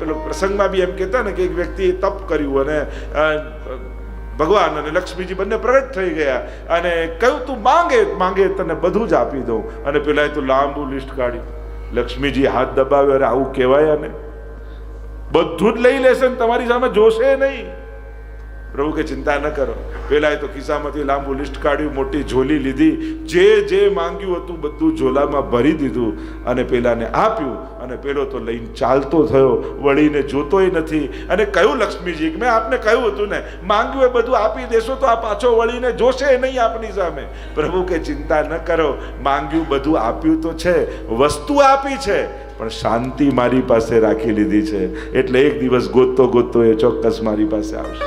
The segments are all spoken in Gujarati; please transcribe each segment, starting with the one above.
પેલો પ્રસંગમાં બી એમ કહેતા ને કે એક વ્યક્તિએ તપ કર્યું અને ભગવાન અને લક્ષ્મીજી બંને પ્રગટ થઈ ગયા અને કહ્યું તું માંગે તને બધું જ આપી દઉં. અને પેલા તો લાંબુ લિસ્ટ કાઢ્યું. લક્ષ્મીજી હાથ દબાવ્યો, અરે આવું કહેવાય ને, બધું જ લઈ લેશે ને તમારી સામે જોશે નહીં. પ્રભુ કે ચિંતા ન કરો. પેલા તો ખિસ્સામાંથી લાંબુ લિસ્ટ કાઢ્યું, મોટી ઝોલી લીધી, જે માંગ્યું હતું બધું ઝોલામાં ભરી દીધું અને પેલાને આપ્યું. અને પેલો તો લઈને ચાલતો થયો, વળીને જોતોય નથી. અને કહ્યું લક્ષ્મીજી, મેં આપને કહ્યું હતું ને, માંગ્યું એ બધું આપી દેશો તો આ પાછો વળીને જોશે નહીં આપની સામે. પ્રભુ કે ચિંતા ન કરો, માંગ્યું બધું આપ્યું તો છે, વસ્તુ આપી છે, પણ શાંતિ મારી પાસે રાખી લીધી છે. એટલે એક દિવસ ગોતતો એ ચોક્કસ મારી પાસે આવશે.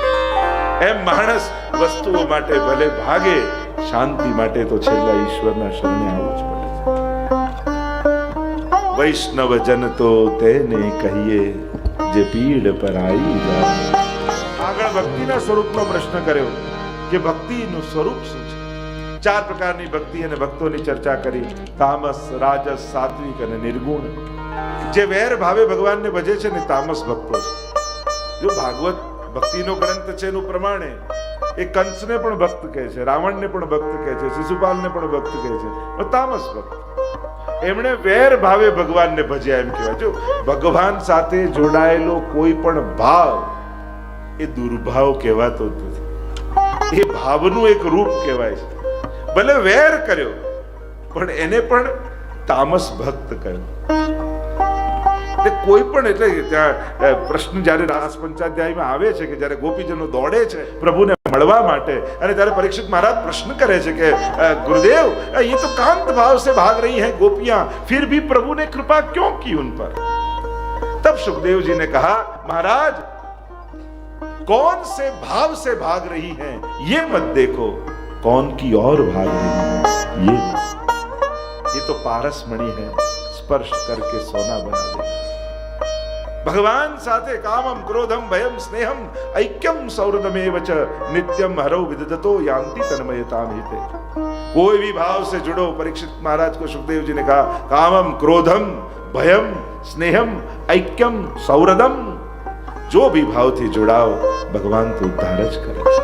એમ માણસ વસ્તુઓ માટે ભલે ભાગે, શાંતિ માટે તો છેલ્લા ઈશ્વરના શરણે આવવું જ પડે. વૈષ્ણવ જન તો તેને કહીએ જે પીડ પર આવી જાય. આગળ ભક્તિના સ્વરૂપનો પ્રશ્ન કર્યો કે ભક્તિનું સ્વરૂપ શું છે. 4 પ્રકારની ભક્તિ અને ભક્તોની ચર્ચા કરી: તામસ, રાજસ, સાત્વિક અને નિર્ગુણ. જે વેર ભાવે ભગવાનને ભજે છે ને તામસ ભક્તો છે. જો ભાગવત ભક્તિનો ગ્રંથ છે એનું પ્રમાણે એ કંસને પણ ભક્ત કહે છે, રાવણને પણ ભક્ત કહે છે, શિશુપાલને પણ ભક્ત કહે છે, તામસ ભક્ત. એમણે વેર ભાવે ભગવાનને ભજ્યા એમ કહેવાય. જો ભગવાન સાથે જોડાયેલો કોઈ પણ ભાવ એ દુર્ભાવ કહેવાતો નથી, એ ભાવનું એક રૂપ કહેવાય છે. ભલે વેર કર્યો પણ એને પણ તામસ ભક્ત કહ્યો. કોઈ પણ એટલે ત્યાં પ્રશ્ન જ્યારે રાસ પંચાધ્યાયમાં આવે છે કે જ્યારે ગોપીજનો દોડે છે પ્રભુને મળવા માટે, અને ત્યારે પરીક્ષિત મહારાજ પ્રશ્ન કરે છે કે गुरुदेव ये तो कांत भाव से भाग रही हैं गोपियां, फिर भी प्रभु ने कृपा क्यों की उन पर? तब सुखदेव जी ने कहा, महाराज कौन से भाव से भाग रही हैं ये मत देखो, कौन की और भाग रही है ये तो पारस मणि है, स्पर्श करके सोना बना देगा. भगवान साथे कामम क्रोधम भयम स्नेहम ऐक्यम सौहृदमेव च नित्यम हरौ विदधतो यान्ति तन्मयताम हिते. कोई भी भाव से जुड़ो. परीक्षित महाराज को सुखदेव जी ने कहा, कामम क्रोधम भयम स्नेहम ऐक्यम सौहृदम, जो भी भाव थी जुड़ाओ, भगवान तो उद्धार ज करे છે.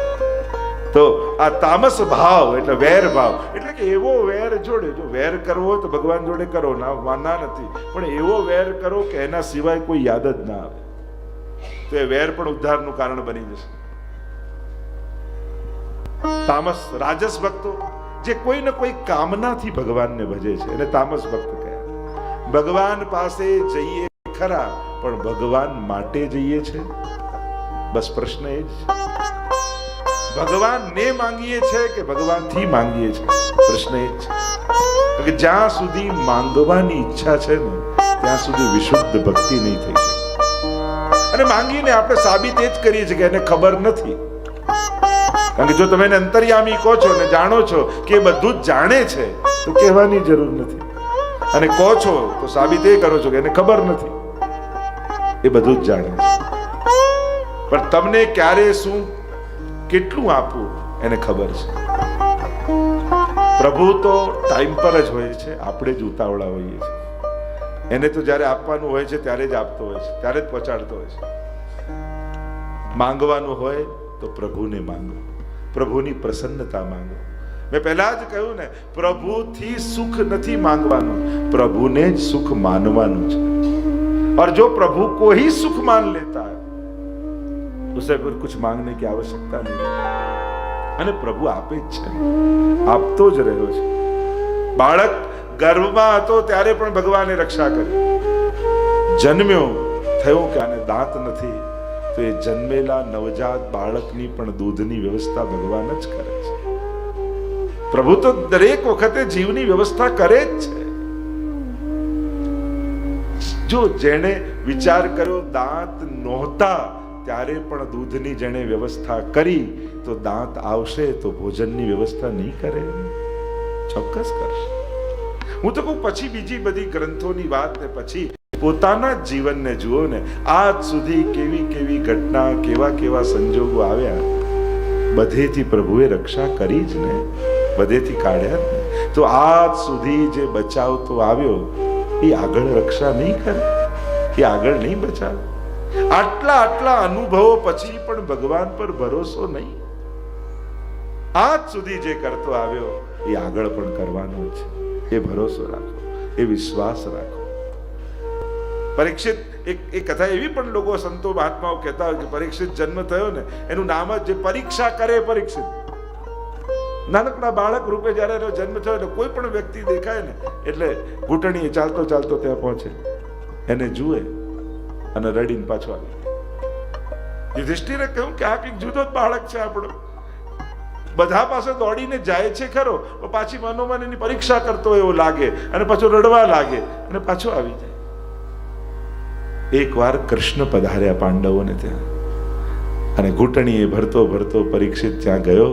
તો આ તામસ ભાવ એટલે વેર ભાવ, એટલે કે એવો વેર જોડે, જો વેર કરવો હોય તો ભગવાન જોડે કરો, ના નથી, પણ એવો વેર કરો કે એના સિવાય કોઈ યાદ જ ના આવે, તો એ વેર પણ ઉદ્ધારનું કારણ બની જશે. તામસ રાજસ ભક્તો જે કોઈ ને કોઈ કામનાથી ભગવાનને ભજે છે એને તામસ ભક્ત કહ્યા. ભગવાન પાસે જઈએ ખરા, પણ ભગવાન માટે જઈએ છે, બસ પ્રશ્ન એ જ છે. ભગવાન ને માંગીએ છે કે ભગવાન થી માંગીએ છે, પ્રશ્ન એ જ છે. કે જ્યાં સુધી માંગવાની ઈચ્છા છે ને ત્યાં સુધી વિશુદ્ધ ભક્તિ નહીં થઈ શકે. અને માંગીને આપણે સાબિત એ જ કરીએ છીએ કે એને ખબર નથી. કારણ કે જો તમે એને અંતર્યામી કહો છો ને જાણો છો કે એ બધું જ જાણે છે તો કહેવાની જરૂર નથી, અને કહો છો તો સાબિત એ કરો છો કે એને ખબર નથી, એ બધું જ જાણે છે. પણ તમને ક્યારે શું કેટલું આપવું એને ખબર છે. પ્રભુ તો ટાઈમ પર જ હોય છે, આપણે જ ઉતાવળા હોઈએ છીએ. એને તો જ્યારે આપવાનું હોય છે ત્યારે જ આપતો હોય છે, ત્યારે જ પહોંચાડતો હોય છે. માંગવાનું હોય તો પ્રભુને માંગો, પ્રભુની પ્રસન્નતા માંગો. મેં પહેલા જ કહ્યું ને, પ્રભુથી સુખ નથી માંગવાનું, પ્રભુને જ સુખ માનવાનું છે. और जो प्रभु को ही सुख मान लेता है उसे फिर कुछ मांगने की आवश्यकता नहीं. અને પ્રભુ આપે જ છે, આપતો જ રહ્યો છે. બાળક ગર્ભમાં હતો ત્યારે પણ ભગવાને રક્ષા કરી. જન્મ્યો થયો કે આને દાંત નથી તો એ જન્મેલા નવજાત બાળકની પણ દૂધની વ્યવસ્થા ભગવાન જ કરે છે. પ્રભુ તો દરેક વખતે જીવની વ્યવસ્થા કરે જ છે. જો જેણે વિચાર કર્યો દાંત નહોતા ત્યારે પણ દૂધની જેણે વ્યવસ્થા કરી, તો દાંત આવશે તો ભોજનની વ્યવસ્થા નહીં કરે? ચોક્કસ કરશે. હું તો કહું પછી બીજી બધી ગ્રંથોની વાત ને પછી પોતાના જીવનને જુઓ ને. આજ સુધી કેવી કેવી ઘટના, કેવા કેવા સંજોગો આવ્યા, બધેથી પ્રભુએ રક્ષા કરી જ ને, બધેથી કાઢ્યા જ ને. તો આજ સુધી જે બચાવ તો આવ્યો એ આગળ રક્ષા નહીં કરે? એ આગળ નહીં બચાવે. આટલા અનુભવો પછી પણ ભગવાન પર ભરોસો નહીં. આજ સુધી જે કરતો આવ્યો એ આગળ પણ કરવાનો છે. એ ભરોસો રાખો, એ વિશ્વાસ રાખો. પરીક્ષિત એક કથા એવી પણ લોકો સંતો મહાત્માઓ કહેતા હોય કે પરીક્ષિત જન્મ થયો ને એનું નામ જ જે પરીક્ષા કરે પરીક્ષિત. નાનકડા બાળક રૂપે જયારે એનો જન્મ થયો ને કોઈ પણ વ્યક્તિ દેખાય ને એટલે ઘૂંટણીએ ચાલતો ચાલતો ત્યાં પહોંચે, એને જુએ અને રડીને પાછો આવે. યુધિષ્ઠિરે કહ્યું કે આ કંઈક જુદો જ બાળક છે આપણો. બધા પાસે દોડીને જાય છે ખરો, પાછી મનોમન એની પરીક્ષા કરતો એવો લાગે અને પાછો રડવા લાગે અને પાછો આવી જાય. એક વાર કૃષ્ણ પધાર્યા પાંડવોને ત્યાં અને ઘૂંટણીએ ભરતો ભરતો પરીક્ષિત ત્યાં ગયો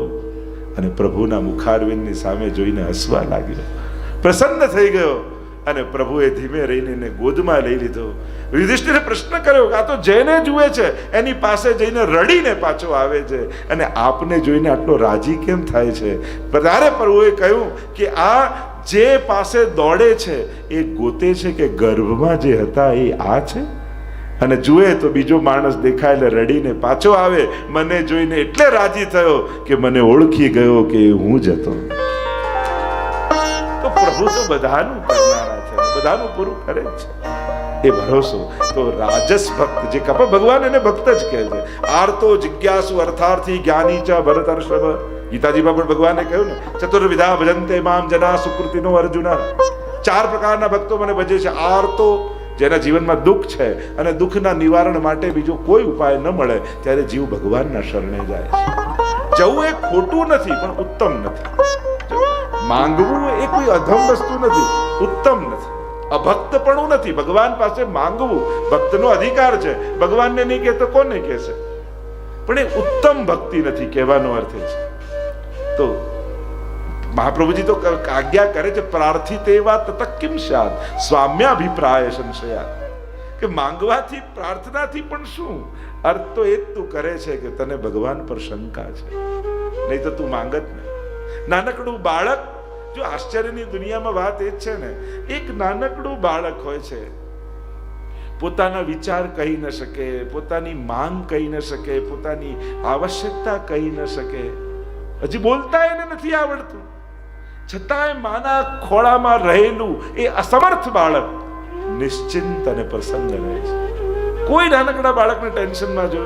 અને પ્રભુના મુખારવિંદની સામે જોઈને હસવા લાગ્યો, પ્રસન્ન થઈ ગયો અને પ્રભુએ ધીમે રહીને એને ગોદમાં લઈ લીધો. યુધિષ્ઠિરે પ્રશ્ન કર્યો કે આ તો જેને જુએ છે એની પાસે જઈને રડીને પાછો આવે છે અને આપને જોઈને આટલો રાજી કેમ થાય છે? ત્યારે પ્રભુએ કહ્યું કે આ જે પાસે દોડે છે એ ગોતે છે કે ગર્ભમાં જે હતા એ આ છે, અને જુએ તો બીજો માણસ દેખાય એટલે રડીને પાછો આવે. મને જોઈને એટલે રાજી થયો કે મને ઓળખી ગયો કે હું જ હતો. તો પ્રભુ તો બધાનું કરનારા છે, બધાનું પૂરું કરે છે. એ ભરોસો તો રાજસ ભક્ત જે કપ ભગવાન એને ભક્ત જ કહે છે. આર્તો જિજ્ઞાસુ અર્થાર્થી જ્ઞાની ચ ભરતર્ષભ. ગીતાજીમાં પણ ભગવાને કહ્યું ને, ચતુર્વિધા ભજન્તે મામ જના સુકૃતિનો અર્જુના. 4 પ્રકારના ભક્તો મને ભજે છે. આર્તો, જેના જીવનમાં દુઃખ છે અને દુઃખના નિવારણ માટે બીજો કોઈ ઉપાય ન મળે ત્યારે જીવ ભગવાનના શરણે જાય છે. જવું એ ખોટું નથી પણ ઉત્તમ નથી. માંગવું એ કોઈ અધમ વસ્તુ નથી, ઉત્તમ નથી. અભક્તપણું નથી. ભગવાન પાસે માંગવું ભક્તનો અધિકાર છે. ભગવાનને નહીં કહેતો કોને કહેશે? પણ એ ઉત્તમ ભક્તિ નથી કહેવાનો અર્થ છે. તો મહાપ્રભુજી તો આજ્ઞા કરે છે, પ્રાર્થિતેવા તત કિમ સ્યાદ સ્વામ્યાભિપ્રાય સંશયાત. કે માંગવાથી પ્રાર્થનાથી પણ શું? અર્થ તો એ જ તું કરે છે કે તને ભગવાન પર શંકા છે, નહીં તો તું માંગત ને. નાનકડું બાળક, જો આશ્ચર્યની દુનિયામાં વાત એ જ છે ને, એક નાનકડું બાળક હોય છે, પોતાના વિચાર કહી ન શકે, પોતાની માંગ કહી ન શકે, પોતાની આવશ્યકતા કહી ન શકે, હજી બોલતા એને નથી આવડતું, છતાંય માના ખોળામાં રહેલું એ અસમર્થ બાળક નિશ્ચિંત અને પ્રસન્ન રહે છે. કોઈ નાનકડા બાળકને ટેન્શનમાં જો,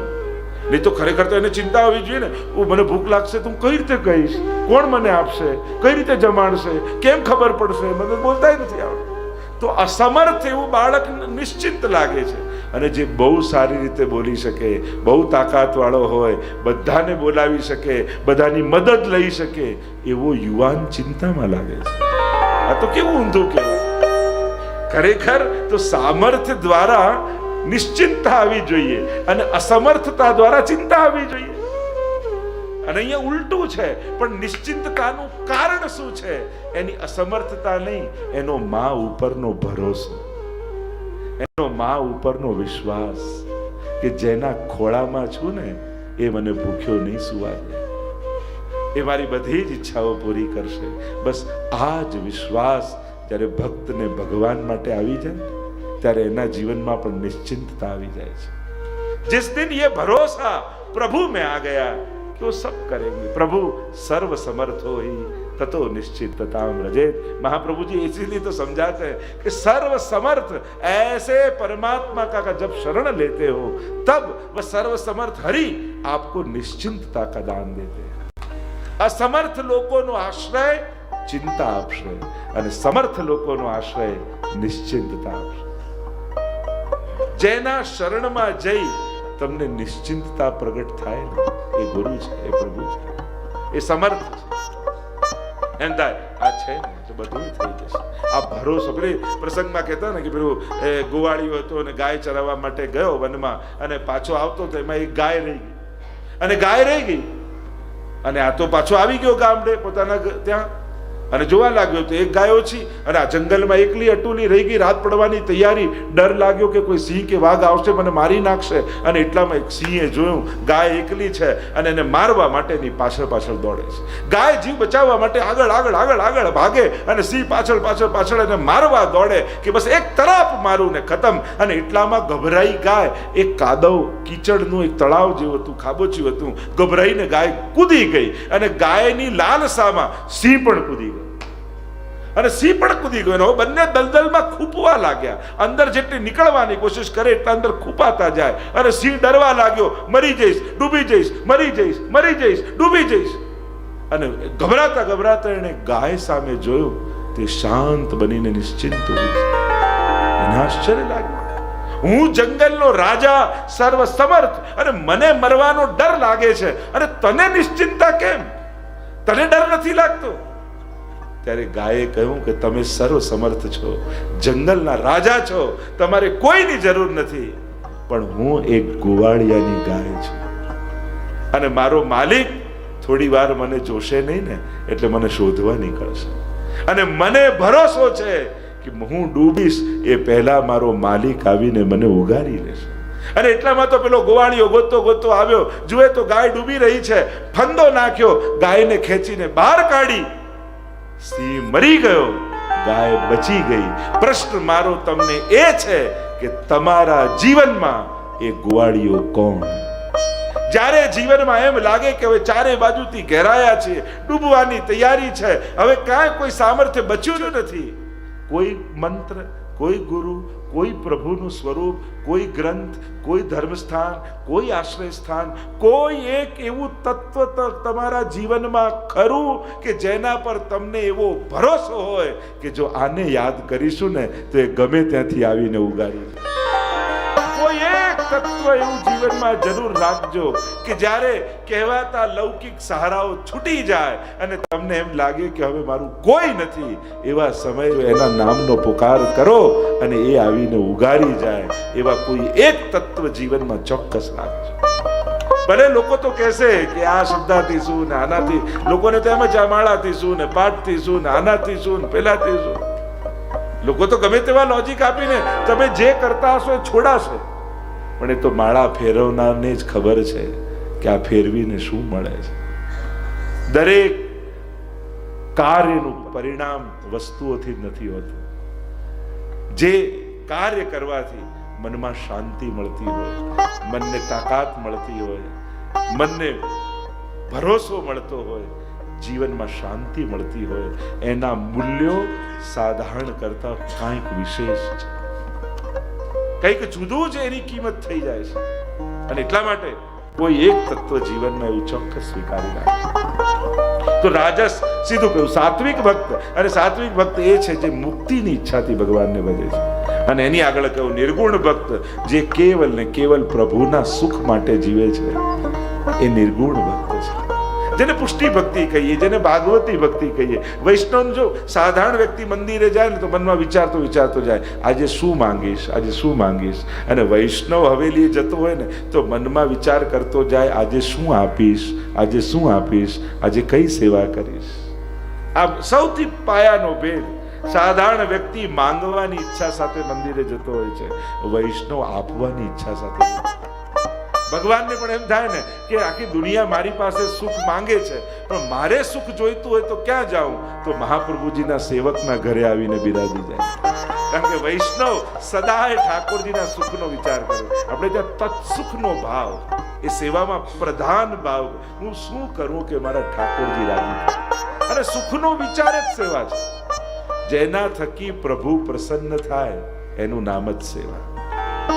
નહીં તો ખરેખર તો એને ચિંતા હોવી જોઈએ ને. મને ભૂખ લાગશે તો હું કઈ રીતે કહીશ? કોણ મને આપશે? કઈ રીતે જમાડશે? કેમ ખબર પડશે? મને બોલતા નથી આવડતું. તો અસમર્થ એવું બાળક નિશ્ચિંત લાગે છે. અને જે બહુ સારી રીતે બોલી શકે, બહુ તાકાત વાળો હોય, બધાને બોલાવી શકે, બધાની મદદ લઈ શકે, એવો યુવાન ચિંતામાં લાગે છે. આ તો કેવું ઊંધું કહેવાય. ખરેખર તો સામર્થ્ય દ્વારા નિશ્ચિંતતા આવી જોઈએ અને અસમર્થતા દ્વારા ચિંતા આવવી જોઈએ. અને અહીંયા ઉલટું છે. પણ નિશ્ચિંતતાનું કારણ શું છે? એની અસમર્થતા નહીં, એનો મા ઉપરનો ભરોસો, એનો મા ઉપરનો વિશ્વાસ કે જેના ખોળામાં છું ને એ મને ભૂખ્યો નહીં સુવા દે, એ મારી બધી જ ઈચ્છાઓ પૂરી કરશે. બસ આ જ વિશ્વાસ જ્યારે ભક્તને ભગવાન માટે આવી જાય ત્યારે એના જીવનમાં પણ નિશ્ચિંતતા આવી જાય છે. जिस दिन ये भरोसा प्रभु में आ गया कि वो सब करेंगे, प्रभु सर्व समर्थ हो ही ततो निश्चितताम रजेत. महाप्रभु जी इसीलिए तो समझाते हैं कि सर्व समर्थ ऐसे परमात्मा का जब शरण लेते हो तब वह सर्व समर्थ हरि आपको निश्चिंतता का दान देते हैं. असमर्थ लोकोનો આશ્રય ચિંતા આપશે અને સમર્થ લોકોનો આશ્રય નિશ્ચિંતતા આપશે. જેના શરણમાં જઈ તમને નિશ્ચિંતતા પ્રગટ થાય ને એ ગુરુ છે, એ પ્રભુ છે, એ સમર્થ છે. એમ થાય આ છે ને તો બધું થઈ જશે. આ ભરોસો. પેલી પ્રસંગમાં કહેતા ને કે પેલું ગોવાળિયો હતો અને ગાય ચરાવવા માટે ગયો વનમાં અને પાછો આવતો તો એમાં એક ગાય રહી ગઈ અને ગાય રહી ગઈ અને આ તો પાછો આવી ગયો ગામડે પોતાના ત્યાં અને જોવા લાગ્યો તો એક ગાય ઓછી, અને આ જંગલમાં એકલી અટુલી રહી ગઈ, રાત પડવાની તૈયારી, ડર લાગ્યો કે કોઈ સિંહ કે વાઘ આવશે, મને મારી નાખશે. અને એટલામાં એક સિંહે જોયું ગાય એકલી છે અને એને મારવા માટેની પાછળ પાછળ દોડે છે. ગાય જીવ બચાવવા માટે આગળ આગળ આગળ આગળ ભાગે અને સિંહ પાછળ પાછળ પાછળ એને મારવા દોડે કે બસ એક તરફ મારું ને ખતમ. અને એટલામાં ગભરાઈ ગાય, એક કાદવ કીચડનું એક તળાવ જેવું હતું, ખાબોચિયું હતું, ગભરાઈને ગાય કૂદી ગઈ. અને ગાયની લાલસામાં સિંહ પણ કૂદી ગયો, અને સિંહ પણ કૂદી ગયો. બંને દલદલમાં ખૂંપવા લાગ્યા. અંદર જેટલી નીકળવાની કોશિશ કરે એટલા અંદર ખૂંપાતા જાય. અને સિંહ ડરવા લાગ્યો, મરી જઈશ, ડૂબી જઈશ, મરી જઈશ, મરી જઈશ, ડૂબી જઈશ. અને ગભરાતા ગભરાતા એને ગાય સામે જોયું, તે શાંત બનીને નિશ્ચિંત ઉભી છે. એને આશ્ચર્ય લાગ્યું, હું જંગલનો રાજા, સર્વ સમર્થ, અને મને મરવાનો ડર લાગે છે, અને તને નિશ્ચિંતા કેમ? તને ડર નથી લાગતો? ત્યારે ગાયે કહ્યું કે તમે સર્વ સમર્થ છો, જંગલના રાજા છો, તમારે કોઈની જરૂર નથી, પણ હું એક ગોવાળિયાની ગાય છું, અને મારો માલિક થોડી વાર મને જોશે નહીં ને એટલે મને શોધવા નીકળશે. અને મને ભરોસો છે કે હું ડૂબીશ એ પહેલા મારો માલિક આવીને મને ઉગારી લેશે. અને એટલામાં તો પેલો ગોવાળિયો ગોતતો ગોતતો આવ્યો, જુએ તો ગાય ડૂબી રહી છે, ફંદો નાખ્યો, ગાયને ખેંચીને બહાર કાઢી. સિંહ મરી ગયો, ગાય બચી ગઈ. પ્રશ્ન મારો તમને એ છે કે તમારા જીવનમાં એ ગોવાળિયો કોણ? જ્યારે જીવનમાં એમ લાગે કે હવે ચારે બાજુથી ઘેરાયા છે, ડૂબવાની તૈયારી છે, હવે કાંઈ કોઈ સામર્થ્ય બચ્યું નથી, કોઈ મંત્ર, કોઈ ગુરુ, કોઈ પ્રભુનું સ્વરૂપ, કોઈ ગ્રંથ, કોઈ ધર્મસ્થાન, કોઈ આશ્રય સ્થાન, કોઈ એક એવું તત્વ તમારા જીવનમાં ખરું કે જેના પર તમને એવો ભરોસો હોય કે જો આને યાદ કરીશું ને તો એ ગમે ત્યાંથી આવીને ઉગાડી દે. કોઈ એક તત્વ એવું જીવનમાં જરૂર રાખજો કે જ્યારે કહેવાતા લૌકિક સહારાઓ છૂટી જાય અને તમને એમ લાગે કે હવે મારું કોઈ નથી, એવા સમયે એના નામનો પુકાર કરો અને એ આવીને ઉગારી જાય. એવા કોઈ એક તત્વ જીવનમાં ચોક્કસ રાખજો. ભલે લોકો તો કહેશે કે આ શબ્દાથી શું ને આનાથી, લોકોને તો એમ જ આ માળાથી શું ને પાઠથી શું ને આનાથી શું ને પેલાથી શું. લોકો તો ગમે તેવા લોજિક આપીને તમે જે કરતા હશો એ છોડાશે, પણ એ તો માળા ફેરવનારને જ ખબર છે કે આ ફેરવીને શું મળે છે. દરેક કાર્યનું પરિણામ વસ્તુઓથી નથી હોતું. જે કાર્ય કરવાથી મનમાં શાંતિ મળતી હોય, મનને તાકાત મળતી હોય, મનને ભરોસો મળતો હોય, જીવનમાં શાંતિ મળતી હોય, એના મૂલ્યો સાધારણ કરતા કંઈક વિશેષ છે, કંઈક જુદું જ એની કિંમત થઈ જાય છે. અને એટલા માટે કોઈ એક તત્વ જીવનમાં એવું ચોક્કસ સ્વીકારી રાખે. તો રાજસ સીધું કહ્યું સાત્વિક ભક્ત, અને સાત્વિક ભક્ત એ છે જે મુક્તિની ઈચ્છાથી ભગવાનને ભજે છે. અને એની આગળ કહ્યું નિર્ગુણ ભક્ત, જે કેવલ ને કેવલ પ્રભુના સુખ માટે જીવે છે, એ નિર્ગુણ ભક્ત છે. જેને પુષ્ટિ ભક્તિ કહીએ, જેને ભાગવતી ભક્તિ કહીએ. વૈષ્ણવ જો સાધારણ વ્યક્તિ મંદિરે જાય ને તો મનમાં વિચારતો જાય, આજે શું માંગીશ, આજે શું માંગીશ. અને વૈષ્ણવ હવેલીએ જતો હોય ને તો મનમાં વિચાર કરતો જાય, આજે શું આપીશ, આજે શું આપીશ, આજે કઈ સેવા કરીશ. આ સૌથી પાયાનો ભેદ. સાધારણ વ્યક્તિ માંગવાની ઈચ્છા સાથે મંદિરે જતો હોય છે, વૈષ્ણવ આપવાની ઈચ્છા સાથે. ભગવાનને પણ એમ થાય ને કે આખી દુનિયા મારી પાસે સુખ માંગે છે, પણ મારે સુખ જોઈતું હોય તો ક્યાં જાઉં? તો મહાપ્રભુજીના સેવકના ઘરે આવીને બિરાજી જાય. કારણ કે વૈષ્ણવ સદાય ઠાકોરજીના સુખનો વિચાર કરે. આપણે ત્યાં તત્સુખનો ભાવ, એ સેવામાં પ્રધાન ભાવ, હું શું કરું કે મારા ઠાકોરજી રાજી થાય. અને સુખનો વિચાર જ સેવા છે. જેના થકી પ્રભુ પ્રસન્ન થાય એનું નામ જ સેવા.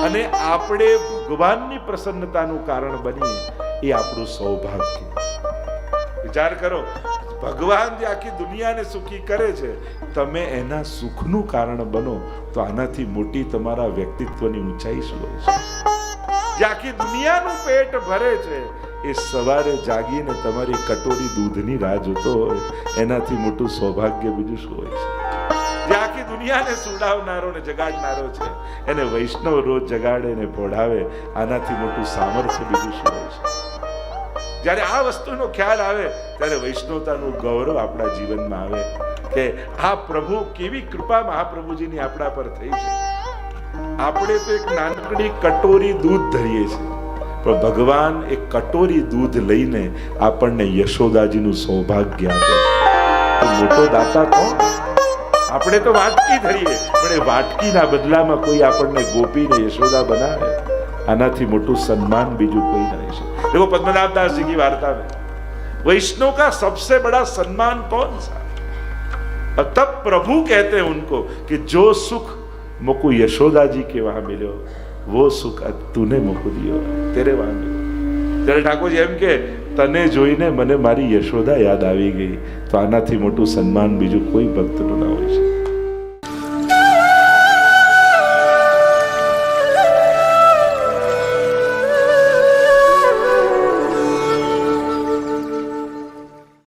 અને આપણે ભગવાનની પ્રસન્નતાનું કારણ બનીએ એ આપણું સૌભાગ્ય. વિચાર કરો, ભગવાન જે આખી દુનિયાને સુખી કરે છે, તમે એના સુખનું કારણ બનો તો આનાથી મોટી તમારા વ્યક્તિત્વની ઊંચાઈ શું હોય છે? જે આખી દુનિયાનું પેટ ભરે છે, એ સવારે જાગીને તમારી કટોરી દૂધની રાહ જોતો હોય, એનાથી મોટું સૌભાગ્ય બીજું શું હોય છે? જે આખી દુનિયાને સુડાવનારો ને જગાડનારો છે, એને વૈષ્ણવ રોજ જગાડે ને પોઢાવે, આનાથી મોટું સામર્થ્ય બીજું શું હોય છે? જ્યારે આ વસ્તુનો ખ્યાલ આવે ત્યારે વૈષ્ણવતાનું ગૌરવ આપણા જીવનમાં આવે કે આ પ્રભુ કેવી કૃપા મહાપ્રભુજીની આપણા પર થઈ છે. આપણે તો એક નાનકડી કટોરી દૂધ ધરીએ છીએ, પણ ભગવાન એક કટોરી દૂધ લઈને આપણને યશોદાજીનું સૌભાગ્ય આપે છે. તો મોટો દાતા કોણ? આપણે તો વાટકી ધરીએ, પણ એ વાટકીના બદલામાં કોઈ આપણને ગોપીને યશોદા બનાવે, આનાથી મોટું सम्मान બીજું कोई नहीं है. देखो पद्मनाभ दास जी की वार्ता में वैष्णव का सबसे बड़ा सम्मान कौन सा? और तब प्रभु कहते हैं उनको कि जो सुख मुको यशोदा जी के वहां मिलो वो सुख तूने मुको दियो तेरे वहां मिलो. ત્યારે ઠાકોરજી એમ કે તને જોઈને મને મારી યશોદા યાદ આવી ગઈ, તો આનાથી મોટું સન્માન બીજું કોઈ ભક્તનું ના હોય છે.